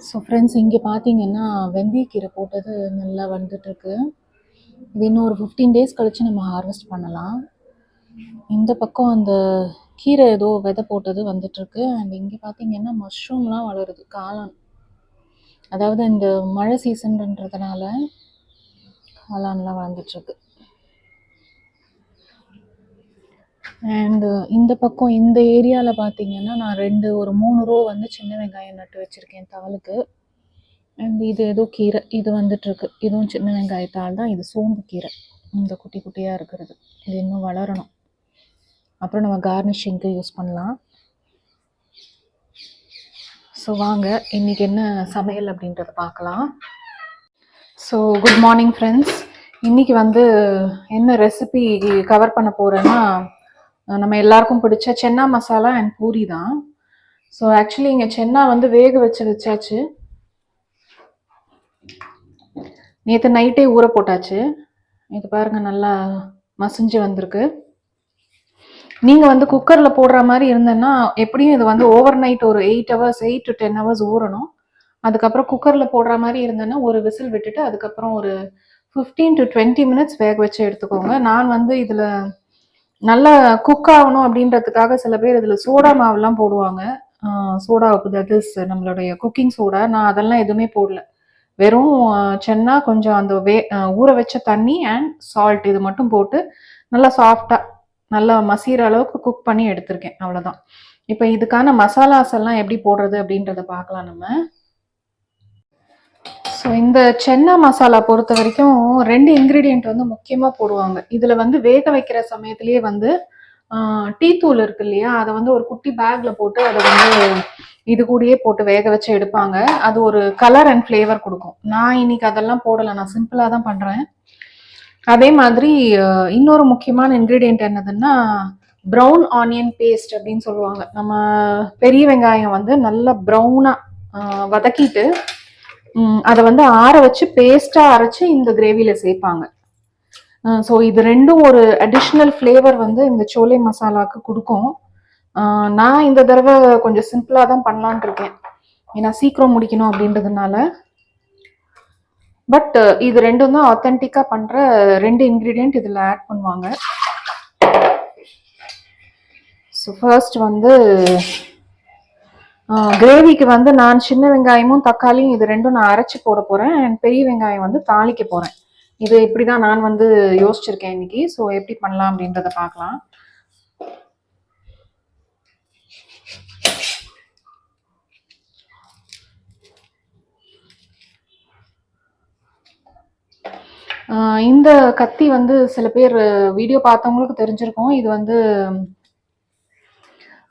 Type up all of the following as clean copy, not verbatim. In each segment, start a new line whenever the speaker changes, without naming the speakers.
So friends, இங்கே பார்த்தீங்கன்னா வெந்தயக்கீரை போட்டது நல்லா வந்துட்டுருக்கு. இது இன்னும் ஒரு 15 டேஸ் கழித்து நம்ம ஹார்வெஸ்ட் பண்ணலாம். இந்த பக்கம் அந்த கீரை ஏதோ விதை போட்டது வந்துட்டுருக்கு. அண்ட் இங்கே பார்த்தீங்கன்னா மஷ்ரூம்லாம் வளருது. காளான், அதாவது இந்த மழை சீசன்றதுனால காளான்லாம் வளர்ந்துட்டுருக்கு. அண்டு இந்த பக்கம் இந்த ஏரியாவில் பார்த்தீங்கன்னா நான் ஒரு 3 ரோ வந்து சின்ன வெங்காயம் நட்டு வச்சுருக்கேன் தாளுக்கு. அண்ட் இது ஏதோ கீரை இது வந்துட்டுருக்கு. இதுவும் சின்ன வெங்காயத்தால் தான். இது சோம்பு கீரை, இந்த குட்டி குட்டியாக இருக்கிறது. இது இன்னும் வளரணும். அப்புறம் நம்ம கார்னிஷிங்க்கு யூஸ் பண்ணலாம். ஸோ வாங்க இன்றைக்கி என்ன சமையல் அப்படின்றத பார்க்கலாம். So good morning friends. இன்றைக்கி வந்து என்ன ரெசிபி கவர் பண்ண போகிறேன்னா, நம்ம எல்லாருக்கும் பிடிச்ச சென்னா மசாலா அண்ட் பூரி தான். ஸோ ஆக்சுவலி இங்கே சென்னா வந்து வேக வச்சாச்சு. நேற்று நைட்டே ஊற போட்டாச்சு. இது பாருங்கள், நல்லா மசிஞ்சு வந்திருக்கு. நீங்கள் வந்து குக்கரில் போடுற மாதிரி இருந்தேன்னா எப்படியும் இது வந்து ஓவர் நைட் ஒரு 8 to 10 hours ஊறணும். அதுக்கப்புறம் குக்கரில் போடுற மாதிரி இருந்தேன்னா ஒரு விசில் விட்டுட்டு அதுக்கப்புறம் ஒரு 15 to 20 minutes வேக வச்சு எடுத்துக்கோங்க. நான் வந்து இதில் நல்லா குக் ஆகணும் அப்படின்றதுக்காக சில பேர் இதில் சோடா மாவுலாம் போடுவாங்க. சோடா உப்பு, தட் இஸ் நம்மளுடைய குக்கிங் சோடா. நான் அதெல்லாம் எதுவுமே போடல. வெறும் சென்னா, கொஞ்சம் அந்த ஊற வச்ச தண்ணி அண்ட் சால்ட் இது மட்டும் போட்டு நல்லா சாஃப்டாக நல்லா மசிகிற அளவுக்கு குக் பண்ணி எடுத்திருக்கேன். அவ்வளோதான். இப்போ இதுக்கான மசாலாஸ் எல்லாம் எப்படி போடுறது அப்படின்றத பார்க்கலாம் நம்ம. ஸோ இந்த சென்னா மசாலா பொறுத்த வரைக்கும் 2 இன்க்ரீடியண்ட் வந்து முக்கியமாக போடுவாங்க. இதில் வந்து வேக வைக்கிற சமயத்திலேயே வந்து டீ தூள் இருக்கு இல்லையா, அதை வந்து ஒரு குட்டி பேக்ல போட்டு அதை வந்து இது கூடயே போட்டு வேக வச்சு எடுப்பாங்க. அது ஒரு கலர் அண்ட் ஃப்ளேவர் கொடுக்கும். நான் இன்னைக்கு அதெல்லாம் போடலை, நான் சிம்பிளாக தான் பண்ணுறேன். அதே மாதிரி இன்னொரு முக்கியமான இன்க்ரீடியண்ட் என்னதுன்னா ப்ரௌன் ஆனியன் பேஸ்ட் அப்படின்னு சொல்லுவாங்க. நம்ம பெரிய வெங்காயம் வந்து நல்லா ப்ரௌனாக வதக்கிட்டு அதை வந்து ஆற வச்சு பேஸ்ட்டாக அரைச்சி இந்த கிரேவியில் சேர்ப்பாங்க. ஸோ இது ரெண்டும் ஒரு அடிஷ்னல் ஃப்ளேவர் வந்து இந்த சோலை மசாலாவுக்கு கொடுக்கும். நான் இந்த தடவை கொஞ்சம் சிம்பிளாக தான் பண்ணலான் இருக்கேன், ஏன்னா சீக்கிரம் முடிக்கணும் அப்படின்றதுனால. பட் இது ரெண்டும் தான் ஆத்தென்டிக்காக பண்ணுற 2 இன்க்ரீடியண்ட் இதில் ஆட் பண்ணுவாங்க. ஸோ ஃபர்ஸ்ட் வந்து கிரேவிக்கு வந்து நான் சின்ன வெங்காயமும் தக்காளியும் இது ரெண்டும் நான் அரைச்சி போட போகிறேன். அண்ட் பெரிய வெங்காயம் வந்து தாளிக்க போகிறேன். இது இப்படி தான் நான் வந்து யோசிச்சிருக்கேன் இன்னைக்கு. ஸோ எப்படி பண்ணலாம் அப்படின்றத பார்க்கலாம். இந்த கத்தி வந்து சில பேர் வீடியோ பார்த்தவங்களுக்கு தெரிஞ்சிருக்கும். இது வந்து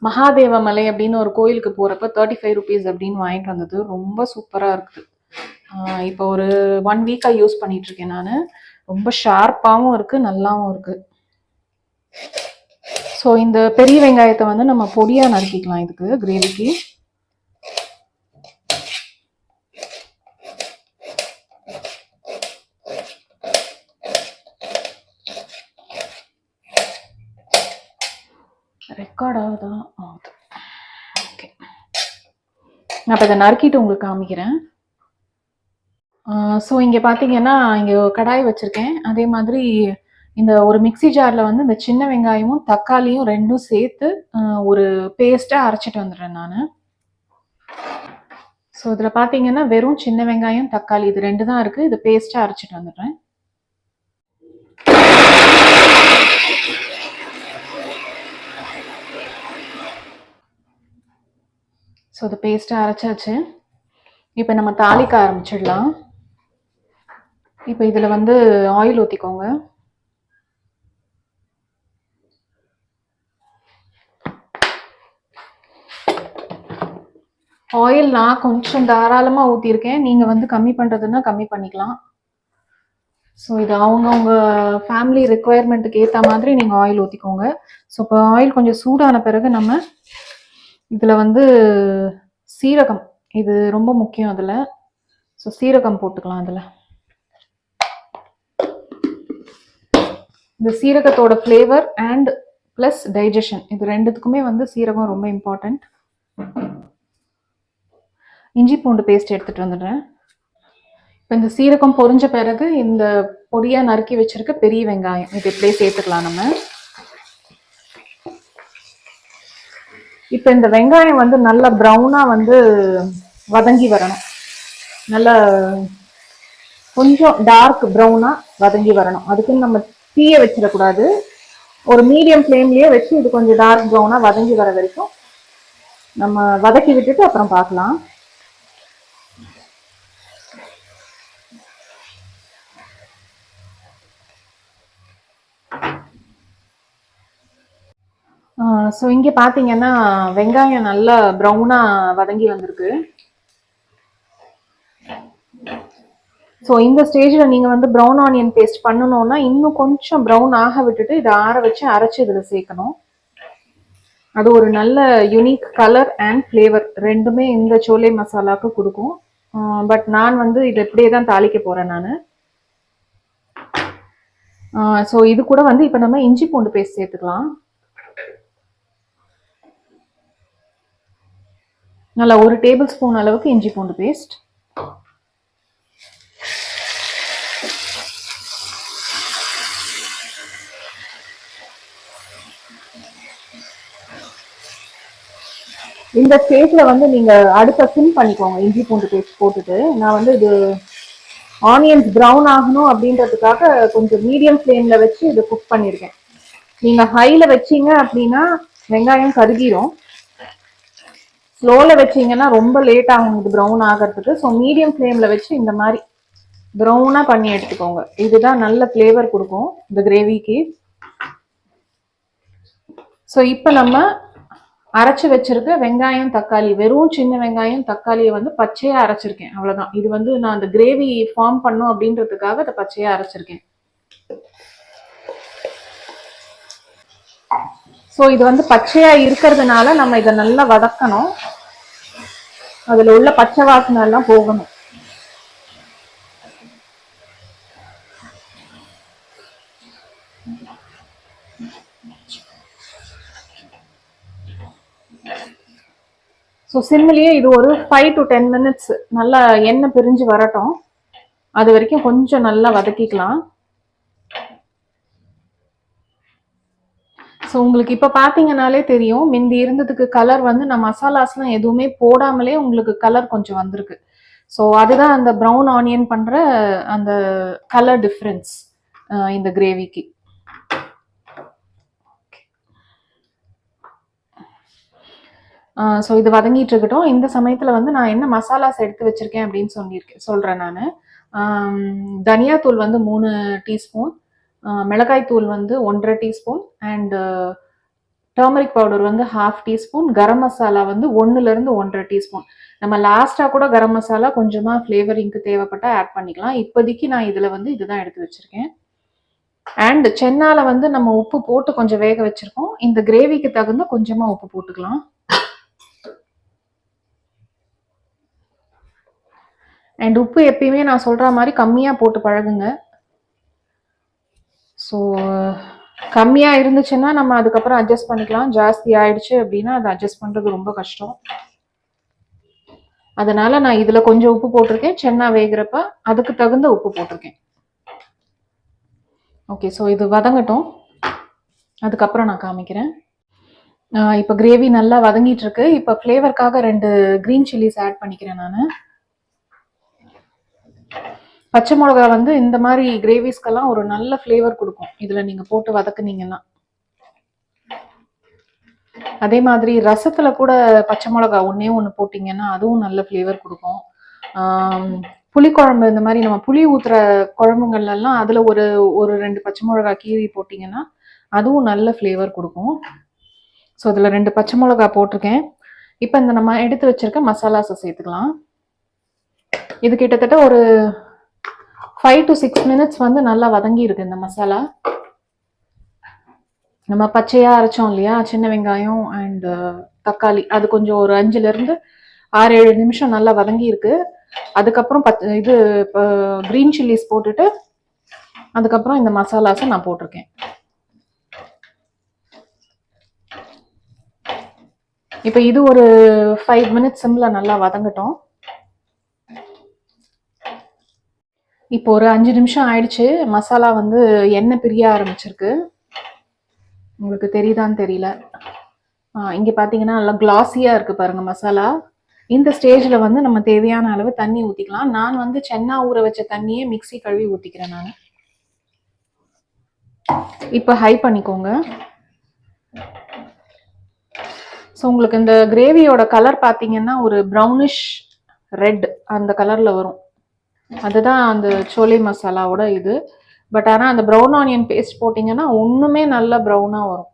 மகாதேவ மலை அப்படின்னு ஒரு கோயிலுக்கு போகிறப்ப 35 rupees அப்படின்னு வாங்கிட்டு வந்தது. ரொம்ப சூப்பராக இருக்குது. இப்போ ஒரு 1 வீக்காக யூஸ் பண்ணிட்டு இருக்கேன் நான். ரொம்ப ஷார்ப்பாகவும் இருக்குது, நல்லாவும் இருக்குது. ஸோ இந்த பெரிய வெங்காயத்தை வந்து நம்ம பொடியாக நறுக்கிக்கலாம் இதுக்கு கிரேவிக்கு. ரெக்கார்ட் ஆகுதா? ஆகுது. ஓகே, நான் இப்போ இதை நறுக்கிட்டு உங்களுக்கு காமிக்கிறேன். ஸோ இங்கே பார்த்தீங்கன்னா இங்கே கடாய் வச்சுருக்கேன். அதே மாதிரி இந்த ஒரு மிக்சி ஜாரில் வந்து இந்த சின்ன வெங்காயமும் தக்காளியும் ரெண்டும் சேர்த்து ஒரு பேஸ்ட்டாக அரைச்சிட்டு வந்துடுறேன் நான். ஸோ இதில் பார்த்தீங்கன்னா வெறும் சின்ன வெங்காயம் தக்காளி இது 2 தான் இருக்குது. இது பேஸ்ட்டாக அரைச்சிட்டு வந்துடுறேன். ஸோ இது பேஸ்ட்டாக அரைச்சாச்சு. இப்போ நம்ம தாளிக்க ஆரம்பிச்சிடலாம். இப்போ இதில் வந்து ஆயில் ஊற்றிக்கோங்க. ஆயில் நான் கொஞ்சம் தாராளமாக ஊற்றிருக்கேன். நீங்கள் வந்து கம்மி பண்ணுறதுன்னா கம்மி பண்ணிக்கலாம். ஸோ இது அவங்கவுங்க ஃபேமிலி ரெக்குவயர்மெண்ட்டுக்கு ஏற்ற மாதிரி நீங்கள் ஆயில் ஊற்றிக்கோங்க. ஸோ இப்போ ஆயில் கொஞ்சம் சூடான பிறகு நம்ம இதில் வந்து சீரகம், இது ரொம்ப முக்கியம் அதில். ஸோ சீரகம் போட்டுக்கலாம். அதில் இந்த சீரகத்தோட ஃப்ளேவர் அண்ட் ப்ளஸ் டைஜஷன். இது ரெண்டுத்துக்குமே வந்து சீரகம் ரொம்ப இம்பார்ட்டண்ட். இஞ்சி பூண்டு பேஸ்ட் எடுத்துகிட்டு வந்துடுறேன். இப்போ இந்த சீரகம் பொரிஞ்ச பிறகு இந்த பொடியாக நறுக்கி வச்சிருக்க பெரிய வெங்காயம் இது இப்படியே சேர்த்துக்கலாம் நம்ம. இப்போ இந்த வெங்காயம் வந்து நல்லா ப்ரௌனாக வந்து வதங்கி வரணும். நல்லா கொஞ்சம் டார்க் ப்ரௌனாக வதங்கி வரணும். அதுக்குன்னு நம்ம தீய வச்சிடக்கூடாது. ஒரு மீடியம் ஃப்ளேம்லேயே வச்சு இது கொஞ்சம் டார்க் ப்ரௌனாக வதங்கி வர வரைக்கும் நம்ம வதக்கி விட்டுட்டு அப்புறம் பார்க்கலாம். ஸோ இங்கே பார்த்தீங்கன்னா வெங்காயம் நல்லா ப்ரௌனாக வதங்கி வந்திருக்கு. ஸோ இந்த ஸ்டேஜில் நீங்கள் வந்து ப்ரௌன் ஆனியன் பேஸ்ட் பண்ணணும்னா இன்னும் கொஞ்சம் ப்ரௌன் ஆக விட்டுட்டு இதை ஆற வச்சு அரைச்சி இதில் சேர்க்கணும். அது ஒரு நல்ல யூனிக் கலர் அண்ட் ஃப்ளேவர் ரெண்டுமே இந்த சோலை மசாலாவுக்கு கொடுக்கும். பட் நான் வந்து இதை இப்படியே தான் தாளிக்க போகிறேன் நான். ஸோ இது கூட வந்து இப்போ நம்ம இஞ்சி பூண்டு பேஸ்ட் சேர்த்துக்கலாம். நல்லா 1 டேபிள் ஸ்பூன் அளவுக்கு இஞ்சி பூண்டு பேஸ்ட். இந்த ஸ்டேஜில் வந்து நீங்கள் அடுப்பை சிம் பண்ணிக்கோங்க. இஞ்சி பூண்டு பேஸ்ட் போட்டுட்டு நான் வந்து இது ஆனியன்ஸ் ப்ரௌன் ஆகணும் அப்படின்றதுக்காக கொஞ்சம் மீடியம் ஃப்ளேமில் வச்சு இதை குக் பண்ணியிருக்கேன். நீங்கள் ஹையில் வச்சிங்க அப்படின்னா வெங்காயம் கருகிரும். ஸ்லோவில் வச்சிங்கன்னா ரொம்ப லேட் ஆகும் இது ப்ரௌன் ஆகிறதுக்கு. ஸோ மீடியம் ஃப்ளேமில் வச்சு இந்த மாதிரி ப்ரௌனாக பண்ணி எடுத்துக்கோங்க. இதுதான் நல்ல ஃப்ளேவர் கொடுக்கும் இந்த கிரேவிக்கு. ஸோ இப்போ நம்ம அரைச்சி வச்சிருக்க வெங்காயம் தக்காளி, வெறும் சின்ன வெங்காயம் தக்காளியை வந்து பச்சையாக அரைச்சிருக்கேன். அவ்வளோதான். இது வந்து நான் அந்த கிரேவி ஃபார்ம் பண்ணும் அப்படின்றதுக்காக அதை பச்சையாக அரைச்சிருக்கேன். ஸோ இது வந்து பச்சையாக இருக்கிறதுனால நம்ம இதை நல்லா வதக்கணும். அதில் உள்ள பச்சை வாசனை எல்லாம் போகணும். ஸோ சிம்மிலேயே இது ஒரு 5 to 10 minutes நல்லா எண்ணெய் பிரிஞ்சு வரட்டும். அது வரைக்கும் கொஞ்சம் நல்லா வதக்கிக்கலாம். ஸோ உங்களுக்கு இப்போ பார்த்தீங்கன்னாலே தெரியும், முந்தி இருந்ததுக்கு கலர் வந்து நான் மசாலாஸ்லாம் எதுவுமே போடாமலே உங்களுக்கு கலர் கொஞ்சம் வந்திருக்கு. ஸோ அதுதான் அந்த ப்ரௌன் ஆனியன் பண்ணுற அந்த கலர் டிஃப்ரென்ஸ் இந்த கிரேவிக்கு. ஸோ இது வதங்கிட்டு இருக்கட்டும். இந்த சமயத்தில் வந்து நான் என்ன மசாலாஸ் எடுத்து வச்சிருக்கேன் அப்படின்னு சொல்கிறேன் நான். தனியாத்தூள் வந்து 3 டீஸ்பூன், மிளகாய் தூள் வந்து 1.5 டீஸ்பூன், அண்ட் டர்மரிக் பவுடர் வந்து 1/2 டீஸ்பூன், கரம் மசாலா வந்து 1லேருந்து 1.5 டீஸ்பூன். நம்ம லாஸ்ட்டாக கூட கரம் மசாலா கொஞ்சமாக ஃப்ளேவரிங்க்கு தேவைப்பட்டால் ஆட் பண்ணிக்கலாம். இப்போதைக்கு நான் இதில் வந்து இதுதான் எடுத்து வச்சுருக்கேன். அண்ட் சென்னால வந்து நம்ம உப்பு போட்டு கொஞ்சம் வேக வச்சுருக்கோம். இந்த கிரேவிக்கு தகுந்த கொஞ்சமாக உப்பு போட்டுக்கலாம். அண்ட் உப்பு எப்பயுமே நான் சொல்கிற மாதிரி கம்மியாக போட்டு பழகுங்க. ஸோ கம்மியாக இருந்துச்சுன்னா நம்ம அதுக்கப்புறம் அட்ஜஸ்ட் பண்ணிக்கலாம். ஜாஸ்தி ஆயிடுச்சு அப்படின்னா அதை அட்ஜஸ்ட் பண்ணுறது ரொம்ப கஷ்டம். அதனால நான் இதில் கொஞ்சம் உப்பு போட்டிருக்கேன். சென்னா வேகிறப்ப அதுக்கு தகுந்த உப்பு போட்டிருக்கேன். ஓகே, ஸோ இது வதங்கட்டும். அதுக்கப்புறம் நான் காமிக்கிறேன். இப்போ கிரேவி நல்லா வதங்கிட்டு இருக்கு. இப்போ ஃப்ளேவருக்காக 2 க்ரீன் சில்லிஸ் ஆட் பண்ணிக்கிறேன் நான். பச்சை மிளகா வந்து இந்த மாதிரி கிரேவிஸ்க்கெல்லாம் ஒரு நல்ல ஃப்ளேவர் கொடுக்கும் இதில் நீங்கள் போட்டு வதக்குனீங்கன்னா. அதே மாதிரி ரசத்தில் கூட பச்சை மிளகா ஒன்று போட்டிங்கன்னா அதுவும் நல்ல ஃப்ளேவர் கொடுக்கும். புளிக்குழம்பு இந்த மாதிரி நம்ம புளி ஊற்றுற குழம்புங்கள்லாம் அதில் ஒரு 2 பச்சை மிளகா கீரி போட்டிங்கன்னா அதுவும் நல்ல ஃப்ளேவர் கொடுக்கும். ஸோ அதில் 2 பச்சை மிளகா போட்டிருக்கேன். இப்போ இந்த நம்ம எடுத்து வச்சிருக்க மசாலாஸை சேர்த்துக்கலாம். இது கிட்டத்தட்ட ஒரு 5 to 6 minutes வந்து நல்லா வதங்கி இருக்கு இந்த மசாலா. நம்ம பச்சையாக அரைச்சோம் இல்லையா சின்ன வெங்காயம் அண்ட் தக்காளி, அது கொஞ்சம் ஒரு 5லேருந்து 6-7 நிமிஷம் நல்லா வதங்கி இருக்கு. அதுக்கப்புறம் இது க்ரீன் சில்லிஸ் போட்டுட்டு அதுக்கப்புறம் இந்த மசாலாஸை நான் போட்டிருக்கேன். இப்போ இது ஒரு 5 மினிட்ஸ் சிம்ல நல்லா வதங்கட்டும். இப்போ ஒரு 5 நிமிஷம் ஆயிடுச்சு. மசாலா வந்து எண்ணெய் பிரிய ஆரம்பிச்சிருக்கு. உங்களுக்கு தெரியுதான்னு தெரியல. இங்க பாத்தீங்கன்னா நல்லா கிளாஸியா இருக்கு பாருங்க மசாலா. இந்த ஸ்டேஜ்ல வந்து நம்ம தேவையான அளவு தண்ணி ஊத்திக்கலாம். நான் வந்து சென்னா ஊற வச்ச தண்ணியே மிக்ஸி கழுவி ஊத்திக்கிறேன் நான். இப்போ ஹை பண்ணிக்கோங்க. ஸோ உங்களுக்கு இந்த கிரேவியோட கலர் பார்த்தீங்கன்னா ஒரு ப்ரௌனிஷ் ரெட் அந்த கலர்ல வரும். அதுதான் அந்த சோலை மசாலாவோட இது. பட் ஆனால் அந்த ப்ரௌன் ஆனியன் பேஸ்ட் போட்டிங்கன்னா ஒன்றுமே நல்ல ப்ரௌனாக வரும்.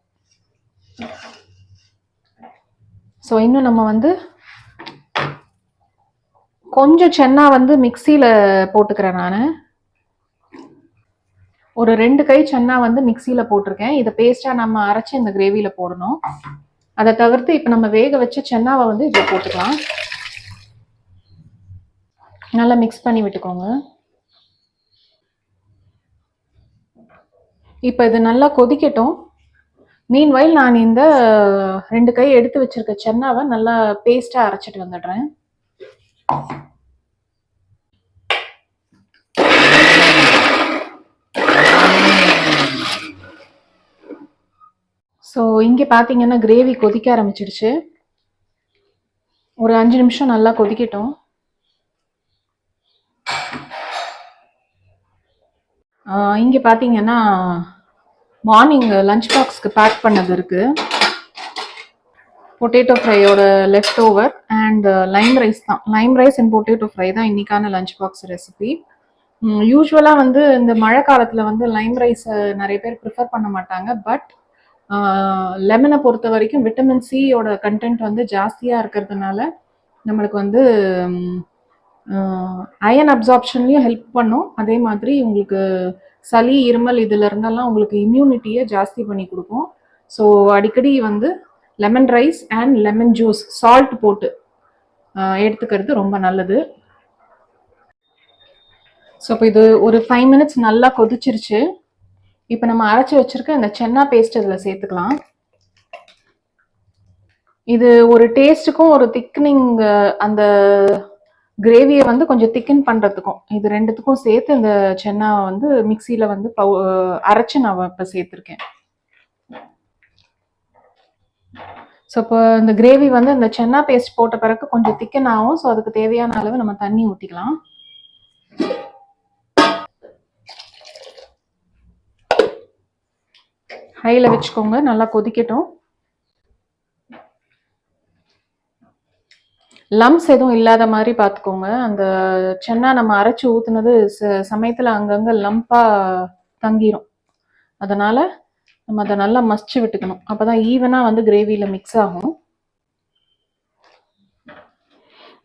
ஸோ இன்னும் நம்ம வந்து கொஞ்சம் சென்னா வந்து மிக்சியில் போட்டுக்கிறேன் நான். ஒரு 2 கை சென்னா வந்து மிக்சியில் போட்டிருக்கேன். இதை பேஸ்ட்டாக நம்ம அரைச்சி இந்த கிரேவியில் போடணும். அதை தவிர்த்து இப்போ நம்ம வேக வச்ச சென்னாவை வந்து இதில் போட்டுக்கலாம். நல்லா மிக்ஸ் பண்ணி விட்டுக்கோங்க. இப்போ இது நல்லா கொதிக்கட்டும். மீன்வைல் நான் இந்த 2 கை எடுத்து வச்சிருக்க சென்னாவை நல்லா பேஸ்டா அரைச்சிட்டு வந்துடுறேன். ஸோ இங்கே பார்த்தீங்கன்னா கிரேவி கொதிக்க ஆரம்பிச்சிடுச்சு. ஒரு 5 நிமிஷம் நல்லா கொதிக்கட்டும். இங்கே பார்த்தீங்கன்னா மார்னிங் லஞ்ச் பாக்ஸ்க்கு பேக் பண்ணது இருக்கு. பொட்டேட்டோ ஃப்ரையோட left over and lime rice தான். Lime rice and potato fry தான் இன்னைக்கான லஞ்ச் பாக்ஸ் ரெசிபி. யூஸ்வலாக வந்து இந்த மழை காலத்தில் வந்து லைம் ரைஸை நிறைய பேர் ப்ரிஃபர் பண்ண மாட்டாங்க. பட் லெமனை பொறுத்த வரைக்கும் விட்டமின் சியோட கண்டென்ட் வந்து ஜாஸ்தியாக இருக்கிறதுனால நம்மளுக்கு வந்து அயன் அப்சார்ப்ஷன்லையும் ஹெல்ப் பண்ணும். அதே மாதிரி உங்களுக்கு சளி இருமல் இதில் இருந்தெல்லாம் உங்களுக்கு இம்யூனிட்டியை ஜாஸ்தி பண்ணி கொடுக்கும். ஸோ அடிக்கடி வந்து lemon rice and lemon juice salt போட்டு எடுத்துக்கிறது ரொம்ப நல்லது. ஸோ இப்போ இது ஒரு 5 மினிட்ஸ் நல்லா கொதிச்சிருச்சு. இப்போ நம்ம அரைச்சி வச்சிருக்க இந்த சென்னா பேஸ்ட் இதில் சேர்த்துக்கலாம். இது ஒரு டேஸ்ட்டுக்கும் ஒரு திக்னிங், அந்த கிரேவியை வந்து கொஞ்சம் திக்கன் பண்ணுறதுக்கும் இது ரெண்டுத்துக்கும் சேர்த்து இந்த சென்னா வந்து மிக்சியில் வந்து அரைச்சி நான் இப்போ சேர்த்துருக்கேன். ஸோ இப்போ இந்த கிரேவி வந்து இந்த சென்னா பேஸ்ட் போட்ட பிறகு கொஞ்சம் திக்கன் ஆகும். ஸோ அதுக்கு தேவையான அளவு நம்ம தண்ணி ஊற்றிக்கலாம். ஹையில் வச்சுக்கோங்க, நல்லா கொதிக்கட்டும். லம்ஸ் எதுவும் இல்லாத மாதிரி பார்த்துக்கோங்க. அந்த சென்னா நம்ம அரைச்சி ஊற்றுனது சமயத்தில் அங்கங்கே லம்பாக தங்கிரும். அதனால் நம்ம அதை நல்லா மசிச்சு விட்டுக்கணும். அப்போ தான் ஈவனாக வந்து கிரேவியில் மிக்ஸ் ஆகும்.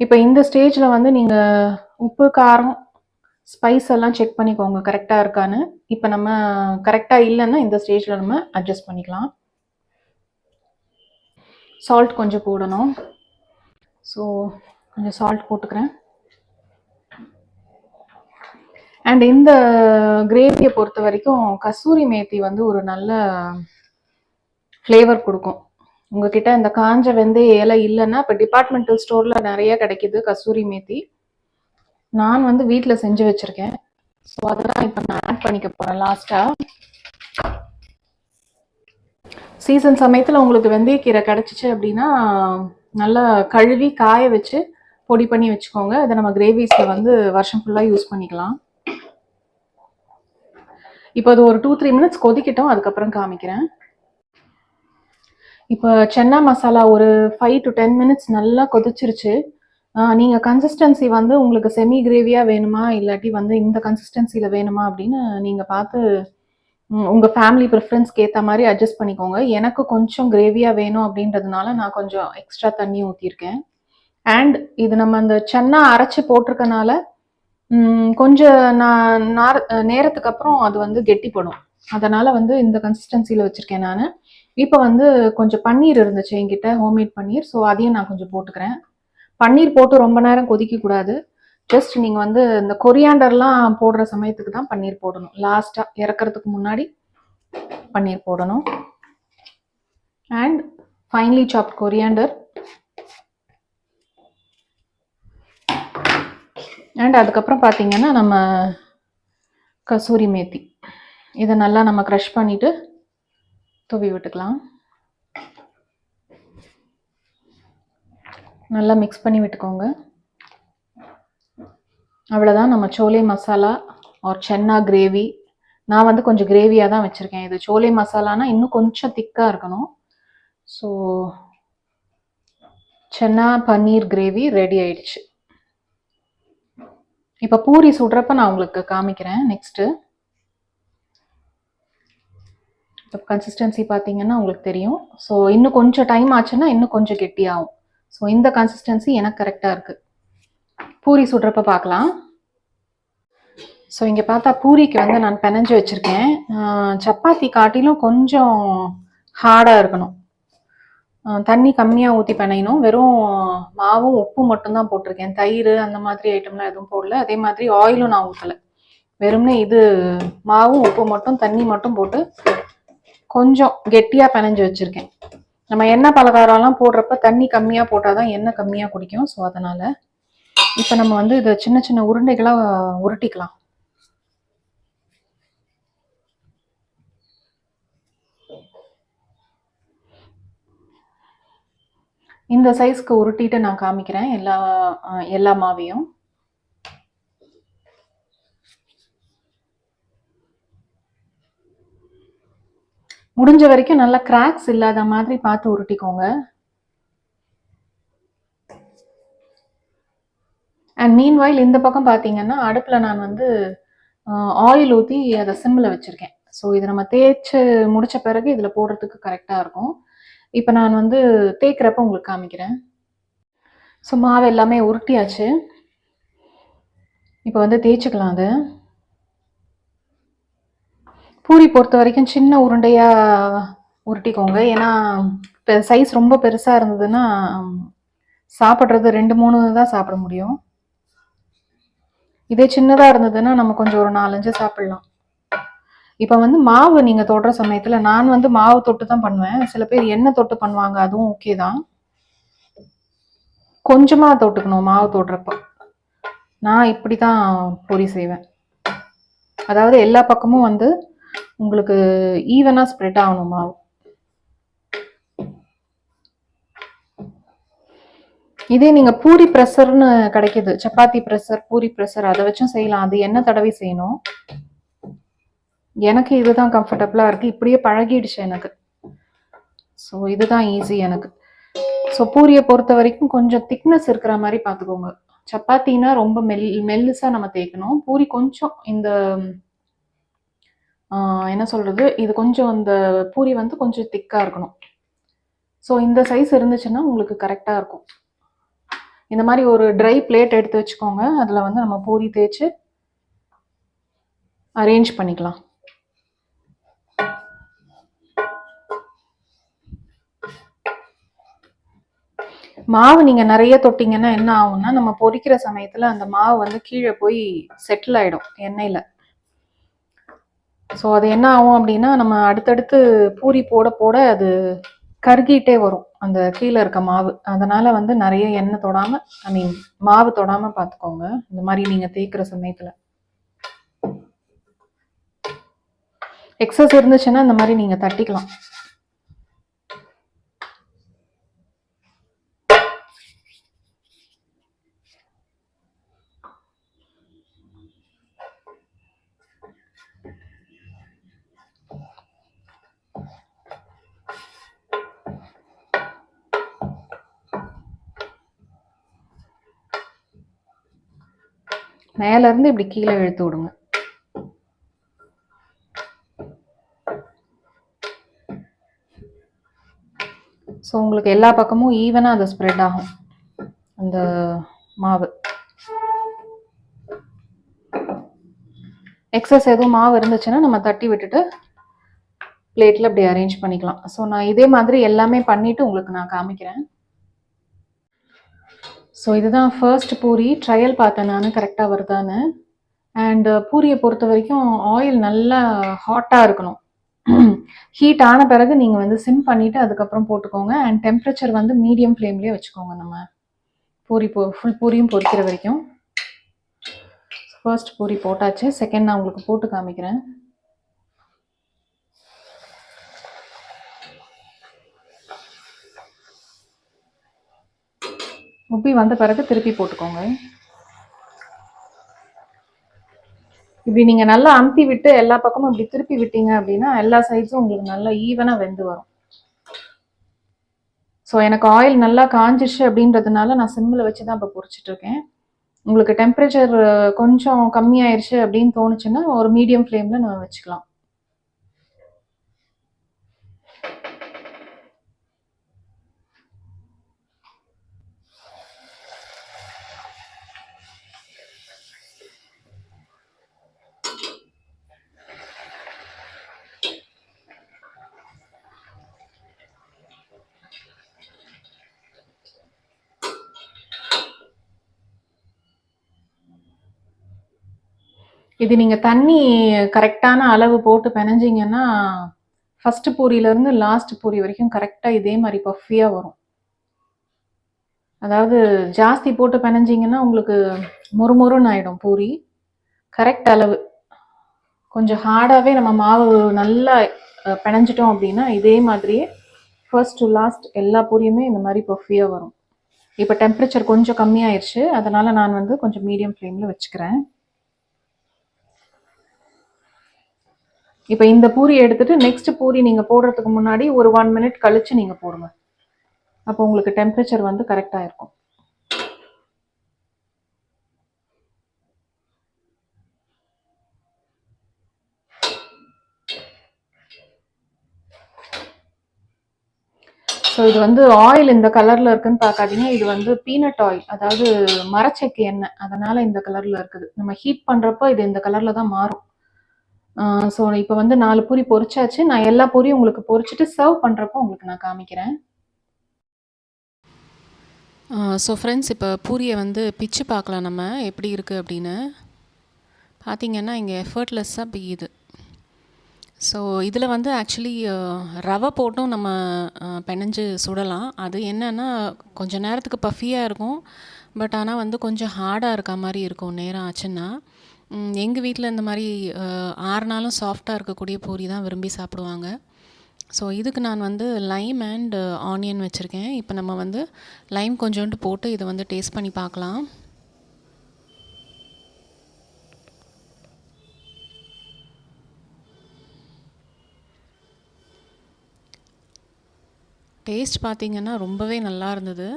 இப்போ இந்த ஸ்டேஜில் வந்து நீங்கள் உப்பு காரம் ஸ்பைஸ் எல்லாம் செக் பண்ணிக்கோங்க கரெக்டாக இருக்கான்னு. இப்போ நம்ம கரெக்டாக இல்லைன்னா இந்த ஸ்டேஜில் நம்ம அட்ஜஸ்ட் பண்ணிக்கலாம். சால்ட் கொஞ்சம் போடணும். ஸோ கொஞ்சம் சால்ட் போட்டுக்கிறேன். அண்ட் இந்த கிரேவியை பொறுத்த வரைக்கும் கசூரி மேத்தி வந்து ஒரு நல்ல ஃப்ளேவர் கொடுக்கும். உங்ககிட்ட இந்த காஞ்ச வெந்தய இலை இல்லைன்னா இப்போ டிபார்ட்மெண்டல் ஸ்டோரில் நிறைய கிடைக்கிது கசூரி மேத்தி. நான் வந்து வீட்டில் செஞ்சு வச்சுருக்கேன். ஸோ அதெல்லாம் இப்போ நான் ஆட் பண்ணிக்க போகிறேன் லாஸ்ட்டாக. சீசன் சமயத்தில் உங்களுக்கு வெந்தயக்கீரை கிடச்சிச்சு அப்படின்னா நல்லா கழுவி காய வச்சு பொடி பண்ணி வச்சுக்கோங்க. இதை நம்ம கிரேவிஸில் வந்து வருஷம் ஃபுல்லாக யூஸ் பண்ணிக்கலாம். இப்போ அது ஒரு 2-3 மினிட்ஸ் கொதிக்கட்டும், அதுக்கப்புறம் காமிக்கிறேன். இப்போ சென்னா மசாலா ஒரு 5 to 10 மினிட்ஸ் நல்லா கொதிச்சிருச்சு. நீங்கள் கன்சிஸ்டன்சி வந்து உங்களுக்கு செமி கிரேவியாக வேணுமா இல்லாட்டி வந்து இந்த கன்சிஸ்டன்சியில் வேணுமா அப்படின்னு நீங்கள் பார்த்து உங்கள் ஃபேமிலி ப்ரிஃபரன்ஸ்க்கு ஏற்ற மாதிரி அட்ஜஸ்ட் பண்ணிக்கோங்க. எனக்கு கொஞ்சம் கிரேவியாக வேணும் அப்படின்றதுனால நான் கொஞ்சம் எக்ஸ்ட்ரா தண்ணி ஊற்றிருக்கேன். அண்ட் இது நம்ம அந்த சென்னா அரைச்சி போட்டிருக்கனால கொஞ்சம் நேரத்துக்கு அப்புறம் அது வந்து கெட்டிப்படும். அதனால் வந்து இந்த கன்சிஸ்டன்சியில் வச்சுருக்கேன் நான். இப்போ வந்து கொஞ்சம் பன்னீர் இருந்துச்சு என்கிட்ட, ஹோம்மேட் பன்னீர். ஸோ அதையும் நான் கொஞ்சம் போட்டுக்கிறேன். பன்னீர் போட்டு ரொம்ப நேரம் கொதிக்கக்கூடாது. ஜஸ்ட் நீங்கள் வந்து இந்த கொரியாண்டர்லாம் போடுற சமயத்துக்கு தான் பன்னீர் போடணும். லாஸ்ட்டாக இறக்கிறதுக்கு முன்னாடி பன்னீர் போடணும். And finally soft coriander and அதுக்கப்புறம் பார்த்தீங்கன்னா நம்ம கசூரி மேத்தி இதை நல்லா நம்ம க்ரஷ் பண்ணிவிட்டு தூவி விட்டுக்கலாம். நல்லா மிக்ஸ் பண்ணி விட்டுக்கோங்க. அவ்வளோதான் நம்ம சோலே மசாலா ஒரு சென்னா கிரேவி. நான் வந்து கொஞ்சம் கிரேவியாக தான் வச்சுருக்கேன். இது சோலே மசாலானா இன்னும் கொஞ்சம் திக்காக இருக்கணும். ஸோ சென்னா பன்னீர் கிரேவி ரெடி ஆயிடுச்சு. இப்போ பூரி சுடுறப்ப நான் உங்களுக்கு காமிக்கிறேன். நெக்ஸ்ட்டு இப்போ கன்சிஸ்டன்சி பார்த்தீங்கன்னா உங்களுக்கு தெரியும். ஸோ இன்னும் கொஞ்சம் டைம் ஆச்சுன்னா இன்னும் கொஞ்சம் கெட்டியாகும். ஸோ இந்த கன்சிஸ்டன்சி எனக்கு கரெக்டாக இருக்குது. பூரி சுடுறப்ப பார்க்கலாம். ஸோ இங்கே பார்த்தா பூரிக்கு வந்து நான் பிணைஞ்சு வச்சுருக்கேன். சப்பாத்தி காட்டிலும் கொஞ்சம் ஹார்டாக இருக்கணும். தண்ணி கம்மியாக ஊற்றி பிணையணும். வெறும் மாவும் உப்பு மட்டும்தான் போட்டிருக்கேன். தயிர் அந்த மாதிரி ஐட்டம்லாம் எதுவும் போடல. அதே மாதிரி ஆயிலும் நான் ஊற்றலை. வெறும்னே இது மாவும் உப்பு மட்டும் தண்ணி மட்டும் போட்டு கொஞ்சம் கெட்டியாக பிணைஞ்சு வச்சுருக்கேன். நம்ம எண்ணெய் பலகாரம்லாம் போடுறப்ப தண்ணி கம்மியாக போட்டால் தான் எண்ணெய் கம்மியாக குடிக்கும். ஸோ அதனால் இப்போ நம்ம வந்து இதை சின்ன சின்ன உருண்டைகளாக உருட்டிக்கலாம். இந்த சைஸ்க்கு உருட்டிட்டு நான் காமிக்கிறேன் எல்லா மாவையும். முடிஞ்ச வரைக்கும் நல்லா கிராக்ஸ் இல்லாத மாதிரி பார்த்து உருட்டிக்கோங்க. அண்ட் மீன்வைல் இந்த பக்கம் பார்த்தீங்கன்னா அடுப்பில் நான் வந்து ஆயில் ஊற்றி அதை சிம்மில் வச்சுருக்கேன். ஸோ இதை நம்ம தேய்ச்சி முடித்த பிறகு இதில் போடுறதுக்கு கரெக்டாக இருக்கும். இப்போ நான் வந்து தேய்க்கிறப்ப உங்களுக்கு காமிக்கிறேன். ஸோ மாவு எல்லாமே உருட்டியாச்சு. இப்போ வந்து தேய்ச்சிக்கலாம். அது பூரி பொறுத்த வரைக்கும் சின்ன உருண்டையாக உருட்டிக்கோங்க. ஏன்னா சைஸ் ரொம்ப பெருசாக இருந்ததுன்னா சாப்பிட்றது 2-3 தான் சாப்பிட முடியும். இதே சின்னதாக இருந்ததுன்னா நம்ம கொஞ்சம் ஒரு 4-5 சாப்பிடலாம். இப்போ வந்து மாவு நீங்கள் தொடுற சமயத்தில் நான் வந்து மாவு தொட்டு தான் பண்ணுவேன். சில பேர் எண்ணெய் தொட்டு பண்ணுவாங்க, அதுவும் ஓகே தான். கொஞ்சமாக தொட்டுக்கணும் மாவு தொடுறப்போ. நான் இப்படி தான் பொரி செய்வேன். அதாவது எல்லா பக்கமும் வந்து உங்களுக்கு ஈவனாக ஸ்ப்ரெட் ஆகணும் மாவு. இதே நீங்கள் பூரி ப்ரெஷர்னு கிடைக்கிது, சப்பாத்தி ப்ரெஷர், பூரி ப்ரெஷர், அதை வச்சும் செய்யலாம். அது எண்ணெய் தடவி செய்யணும். எனக்கு இதுதான் கம்ஃபர்டபுளாக இருக்குது. இப்படியே பழகிடுச்சு எனக்கு. ஸோ இதுதான் ஈஸி எனக்கு. ஸோ பூரியை பொறுத்த வரைக்கும் கொஞ்சம் திக்னஸ் இருக்கிற மாதிரி பார்த்துக்கோங்க. சப்பாத்தினா ரொம்ப மெல்லுசாக நம்ம தேய்க்கணும். பூரி கொஞ்சம் இந்த என்ன சொல்கிறது, இது கொஞ்சம் இந்த பூரி வந்து கொஞ்சம் திக்காக இருக்கணும். ஸோ இந்த சைஸ் இருந்துச்சுன்னா உங்களுக்கு கரெக்டாக இருக்கும். இந்த மாதிரி ஒரு ட்ரை பிளேட் எடுத்து வச்சுக்கோங்க. அதில் வந்து நம்ம பூரி தேய்ச்சி அரேஞ்ச் பண்ணிக்கலாம். மாவு நீங்கள் நிறைய தொட்டிங்கன்னா என்ன ஆகும்னா, நம்ம பொரிக்கிற சமயத்தில் அந்த மாவு வந்து கீழே போய் செட்டில் ஆகிடும் எண்ணெயில். ஸோ அது என்ன ஆகும் அப்படின்னா, நம்ம அடுத்தடுத்து பூரி போட போட அது கருகிட்டே வரும் அந்த கீழே இருக்க மாவு. அதனால் வந்து நிறைய எண்ணெய் தொடாமல் மாவு தொடாமல் பார்த்துக்கோங்க இந்த மாதிரி நீங்கள் தேய்க்கிற சமயத்தில். எக்ஸஸ் இருந்துச்சுன்னா இந்த மாதிரி நீங்கள் தட்டிக்கலாம். மேலேருந்து இப்படி கீழே இழுத்து விடுங்க. ஸோ உங்களுக்கு எல்லா பக்கமும் ஈவனாக அது ஸ்ப்ரெட் ஆகும் அந்த மாவு. எக்ஸஸ் எதுவும் மாவு இருந்துச்சுன்னா நம்ம தட்டி விட்டுட்டு பிளேட்டில் இப்படி அரேஞ்ச் பண்ணிக்கலாம். ஸோ நான் இதே மாதிரி எல்லாமே பண்ணிவிட்டு உங்களுக்கு நான் காமிக்கிறேன். ஸோ இதுதான் ஃபர்ஸ்ட் பூரி. ட்ரையல் பார்த்தேன் நான் கரெக்டாக வருதான்னு. அண்ட் பூரியை பொறுத்த வரைக்கும் ஆயில் நல்லா ஹாட்டாக இருக்கணும். ஹீட் ஆன பிறகு நீங்கள் வந்து சிம் பண்ணிவிட்டு அதுக்கப்புறம் போட்டுக்கோங்க. அண்ட் டெம்பரேச்சர் வந்து மீடியம் ஃப்ளேம்லேயே வச்சுக்கோங்க. நம்ம ஃபுல் பூரியும் பொரிக்கிற வரைக்கும். ஃபர்ஸ்ட் பூரி போட்டாச்சு. செகண்ட் நான் உங்களுக்கு போட்டு காமிக்கிறேன். உப்பி வந்த பிறகு திருப்பி போட்டுக்கோங்க. இப்படி நீங்கள் நல்லா அமுத்தி விட்டு எல்லா பக்கமும் இப்படி திருப்பி விட்டீங்க அப்படின்னா எல்லா சைட்ஸும் உங்களுக்கு நல்லா ஈவனாக வெந்து வரும். ஸோ எனக்கு ஆயில் நல்லா காஞ்சிச்சு அப்படின்றதுனால நான் சிம்மில் வச்சு தான் இப்போ பொரிச்சிட்ருக்கேன். உங்களுக்கு டெம்பரேச்சர் கொஞ்சம் கம்மியாயிருச்சு அப்படின்னு தோணுச்சுன்னா ஒரு மீடியம் ஃப்ளேமில் நம்ம வச்சுக்கலாம். இது நீங்கள் தண்ணி கரெக்டான அளவு போட்டு பிணைஞ்சிங்கன்னா ஃபஸ்ட்டு பூரியிலேருந்து லாஸ்ட் பூரி வரைக்கும் கரெக்டாக இதே மாதிரி பஃபியாக வரும். அதாவது ஜாஸ்தி போட்டு பிணைஞ்சிங்கன்னா உங்களுக்கு மொறுமொறுன்னு ஆகிடும் பூரி. கரெக்ட் அளவு கொஞ்சம் ஹார்டாகவே நம்ம மாவு நல்லா பிணைஞ்சிட்டோம் அப்படின்னா இதே மாதிரியே ஃபர்ஸ்ட் டு லாஸ்ட் எல்லா பூரியுமே இந்த மாதிரி பஃபியாக வரும். இப்போ டெம்பரேச்சர் கொஞ்சம் கம்மியாயிருச்சு, அதனால் நான் வந்து கொஞ்சம் மீடியம் ஃப்ளேமில் வச்சுக்கிறேன். இப்போ இந்த பூரி எடுத்துட்டு நெக்ஸ்ட் பூரி நீங்கள் போடுறதுக்கு முன்னாடி ஒரு 1 மினிட் கழிச்சு நீங்கள் போடுங்க. அப்போ உங்களுக்கு டெம்பரேச்சர் வந்து கரெக்டாக இருக்கும். ஸோ இது வந்து ஆயில் இந்த கலரில் இருக்குன்னு பார்க்காதீங்க. இது வந்து பீனட் ஆயில், அதாவது மரச்செக்கு எண்ணெய், அதனால் இந்த கலரில் இருக்குது. நம்ம ஹீட் பண்ணுறப்போ இது இந்த கலரில் தான் மாறும். ஸோ இப்போ வந்து 4 பூரி பொரிச்சாச்சு. நான் எல்லா பூரியும் உங்களுக்கு பொரிச்சிட்டு சர்வ் பண்ணுறப்போ உங்களுக்கு நான் காமிக்கிறேன்.
ஸோ ஃப்ரெண்ட்ஸ், இப்போ பூரியை வந்து பிச்சு பார்க்கலாம் நம்ம எப்படி இருக்குது அப்படின்னு. பார்த்திங்கன்னா இங்கே எஃபர்ட்லெஸ்ஸாக பிய்யுது. ஸோ இதில் வந்து ஆக்சுவலி ரவை போட்டும் நம்ம பிணைஞ்சு சுடலாம். அது என்னென்னா கொஞ்சம் நேரத்துக்கு பஃபியாக இருக்கும், பட் ஆனால் வந்து கொஞ்சம் ஹார்டாக இருக்க மாதிரி இருக்கும் நேரம் ஆச்சுன்னா. எங்கள் வீட்டில் இந்த மாதிரி 6 நாளும் சாஃப்டாக இருக்கக்கூடிய பூரி தான் விரும்பி சாப்பிடுவாங்க. ஸோ இதுக்கு நான் வந்து லைம் அண்ட் ஆனியன் வச்சுருக்கேன். இப்போ நம்ம வந்து லைம் கொஞ்சோண்டு போட்டு இதை வந்து டேஸ்ட் பண்ணி பார்க்கலாம். டேஸ்ட் பார்த்திங்கன்னா ரொம்பவே நல்லா இருந்தது.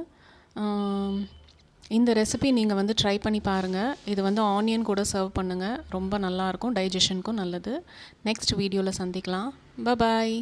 இந்த ரெசிபி நீங்கள் வந்து ட்ரை பண்ணி பாருங்கள். இது வந்து ஆனியன் கூட சர்வ் பண்ணுங்கள், ரொம்ப நல்லாயிருக்கும், டைஜஷனுக்கும் நல்லது. நெக்ஸ்ட் வீடியோவில் சந்திக்கலாம். பாய்.